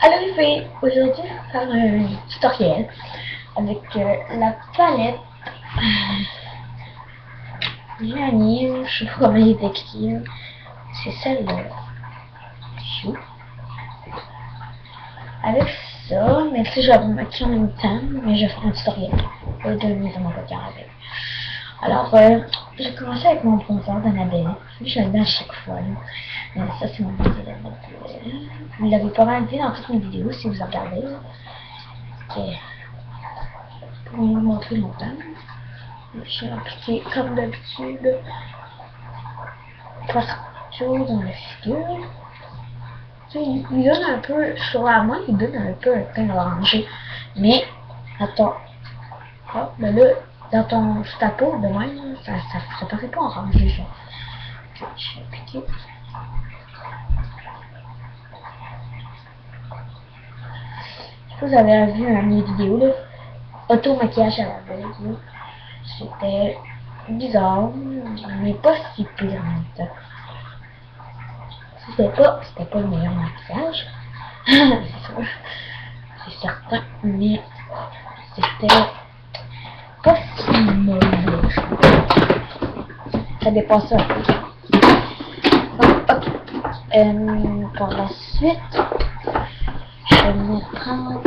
Alors les filles, aujourd'hui je vais faire un tutoriel avec la palette Gianni, je sais pas comment il est écrit, c'est celle-là. Chou. Avec ça, mais si je vais vous maquiller en même temps, mais je vais faire un tutoriel de mise en maquillage avec. Alors, j'ai commencé avec mon bronzer d'Annabelle. Je le mets à chaque fois. Là. Mais ça, c'est mon bronzer d'Annabelle. Vous l'avez pas mal vu dans toutes mes vidéos si vous en regardez. Okay. Pour vous montrer longtemps. J'ai appliqué comme d'habitude partout dans la figure. Il donne un peu, sur la main, il donne un peu un teint orangé. Mais, attends. Oh, ben là, dans ta peau, de même, ça paraît pas orangé, ça. Ok, je vais appliquer. Je sais pas si vous avez vu une vidéo, là. Auto-maquillage à la base, c'était bizarre, mais pas si pire en même temps. C'était pas le meilleur maquillage, c'est certain, mais c'était pas si mauvais. Ça dépassait un peu. Donc, ok. Pour la suite, je vais venir prendre.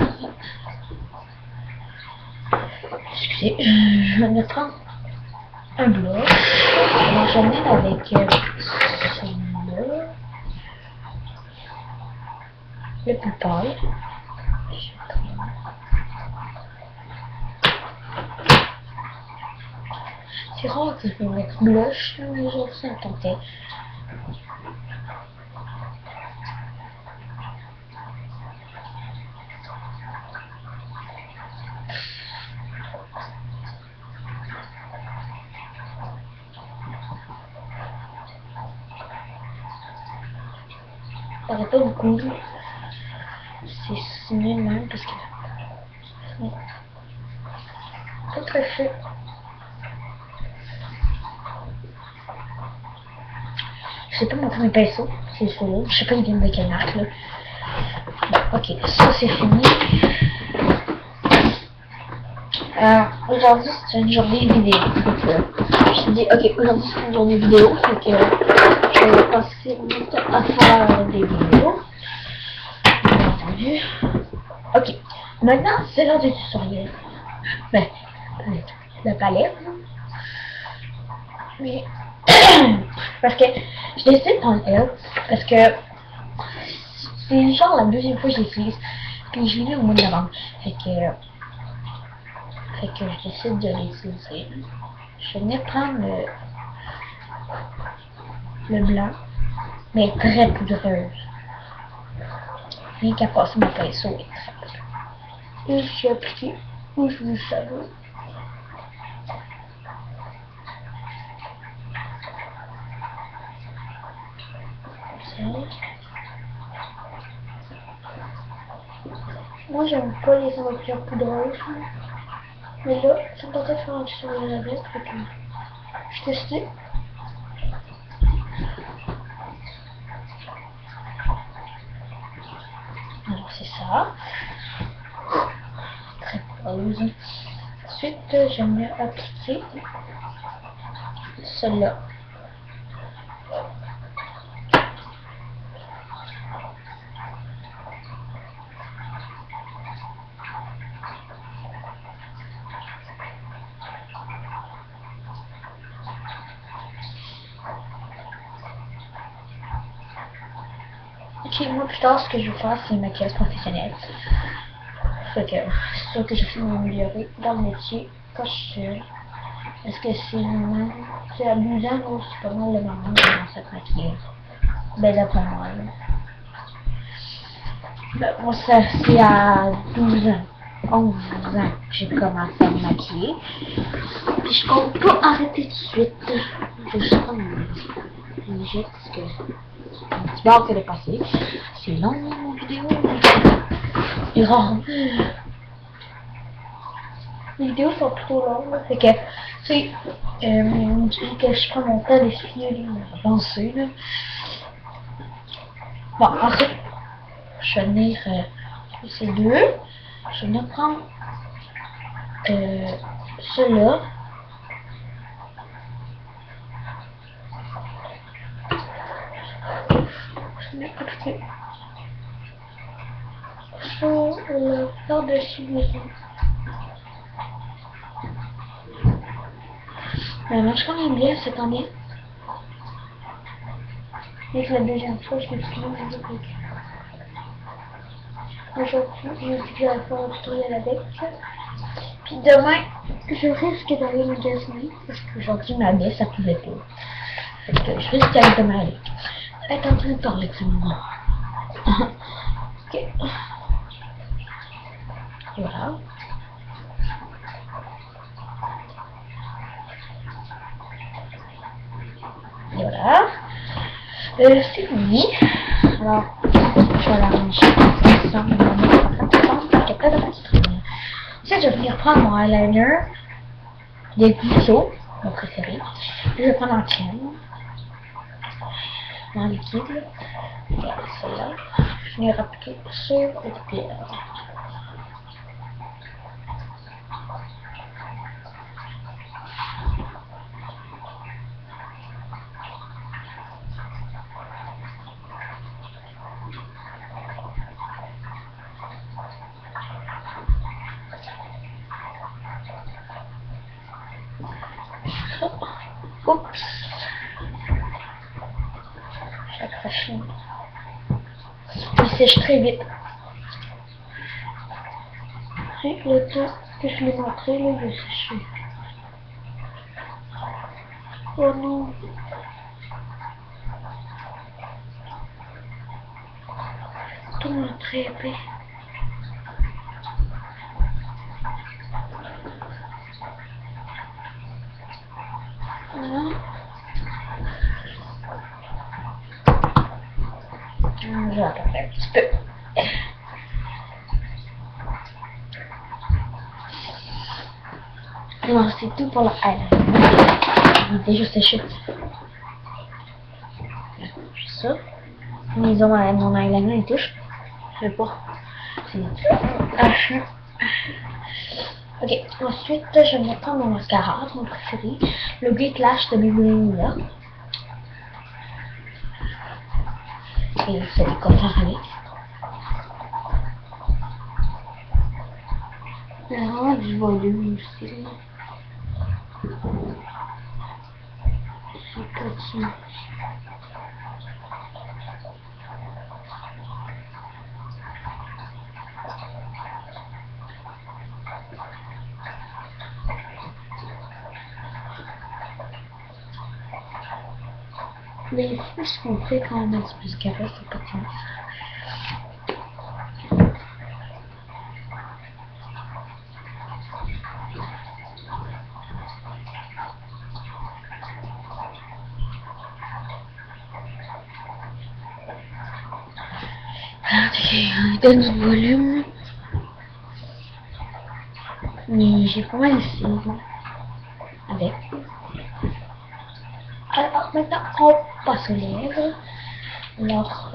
Excusez, je vais venir prendre un blush. Alors, je vais venir avec celui-là. Le plus pâle. C'est rare que je vais mettre blush, mais j'ai aussi un tenté. Ça va pas beaucoup. C'est nul même parce que c'est très fait. Je sais pas montrer mes pinceaux, c'est ceux-là. Je sais pas ils viennent de quelle marque là. Bon, ok, ça c'est fini. Aujourd'hui c'est une journée vidéo. Donc, je me dis ok, aujourd'hui c'est une journée vidéo, donc je vais passer mon temps à faire des vidéos. Bien entendu. Ok, maintenant c'est l'heure du tutoriel. Ben, la palette. Mais parce que je décide de prendre elle parce que c'est genre la deuxième fois que je l'utilise. Puis je l'ai eu au mois de novembre. Fait que je décide de l'utiliser. Je vais venir prendre le blanc, mais très poudreuse. Rien qu'à passer mon pinceau est très poudreuse. Et je vais appliquer où je veux ça. Moi j'aime pas les saveurs poudreuses. Mais là, ça me tentait de faire un tutoriel avec, fait que je testais. Alors c'est ça. Très pause. Ensuite, j'aime bien appliquer celle-là. Ok, moi plus tard, ce que je vais faire, c'est une maquilleuse professionnelle. Fait que c'est sûr que je vais m'améliorer dans le métier quand je suis. Est-ce que c'est vraiment. C'est à 12 ans, ou c'est pas mal le moment de commencer à maquiller? Ben d'après moi, là. Ben, moi, ça c'est à 12 ans. 11 ans que j'ai commencé à me maquiller. Puis je compte pas arrêter tout de suite. Je vais juste prendre une jette parce que un petit barre que de passer. C'est long mon vidéo. Et rare. Les vidéos sont plutôt longues. Fait que, tu sais, on dit que je prends mon temps d'essuyer les pensées. Là. Bon, ensuite, je vais venir, ces deux, je vais venir prendre ceux-là. Je vais appliquer sur le par-dessus les autres. Elle marche quand même bien cette année. Et que la deuxième fois, je m'excuse, aujourd'hui, j'ai dit que j'allais faire un tutoriel avec. Puis demain, je risque d'aller magasiner parce qu'aujourd'hui, ma baie, ça pouvait pas. Fait que je risque d'aller demain aller. Elle est en train de parler avec ce moment. Ok. Et voilà. Et voilà. C'est fini. Alors, je vais la ranger. Ensuite, je vais venir prendre mon eyeliner des Guccio, mon préféré. Je vais prendre un tien. En liquide. Voilà, celle-là. Je vais appliquer sur les pierres. Oups. J'accroche. Il sèche très vite. Et le temps que je l'ai montré, là, il est séché. Oh non. Tout est très épais. Voilà. Je vais attendre un petit peu. Non, c'est tout pour le eyeliner. Il est déjà séché. Juste ça. Ils ont mon eyeliner, il touche. Je sais pas. C'est hacheux. Ok, ensuite je vais prendre mon mascara, mon préféré, le Glitter Lash de Maybelline là. Et c'est comme ça avec. Il y a vraiment du volume aussi. C'est petit. Mais il faut ce qu'on fait quand on met du mascara, c'est pas comme ça. Ok, on donne du volume. Mais j'ai pas mal ici. Avec. Alors maintenant, on passe aux lèvres. Alors,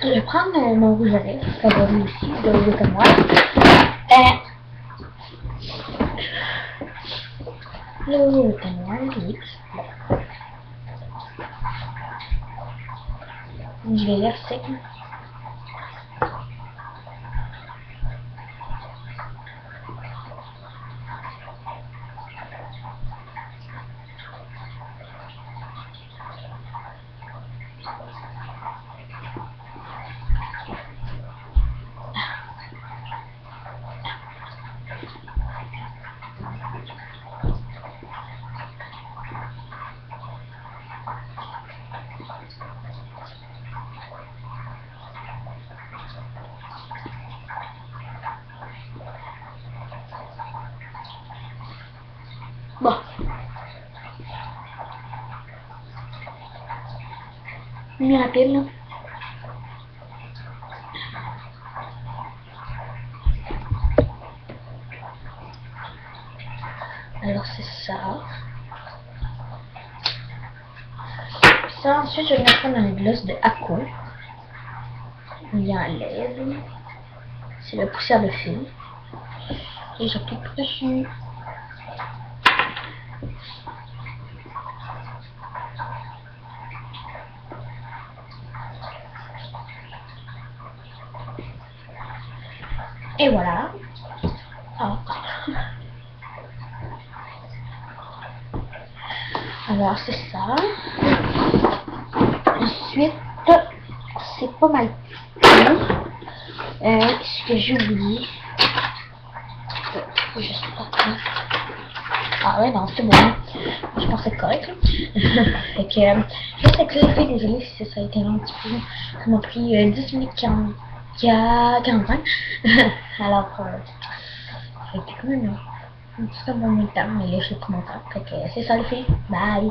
je vais prendre mon rouge à lèvres, favori aussi, de Wet n Wild. Le Wet n Wild, oui. Je vais verser. Bon. Mieux rapide là. Alors c'est ça. Ça ensuite je vais prendre un gloss de Acco. Il y a un LED. C'est le poussière de fil. Et je clique dessus. Et voilà. Ah. Alors c'est ça. Ensuite, c'est pas mal tout. Ce que j'ai oublié. Juste pas. Ah ouais, non, c'est bon. Je pense que c'est correct. Fait que, juste avec ça, désolé si ça a été un petit peu. Ça m'a pris 10 minutes 45. Alors, ça a été quand même un petit peu bon temps, mais là, je suis content. Fait que c'est ça le fait. Bye!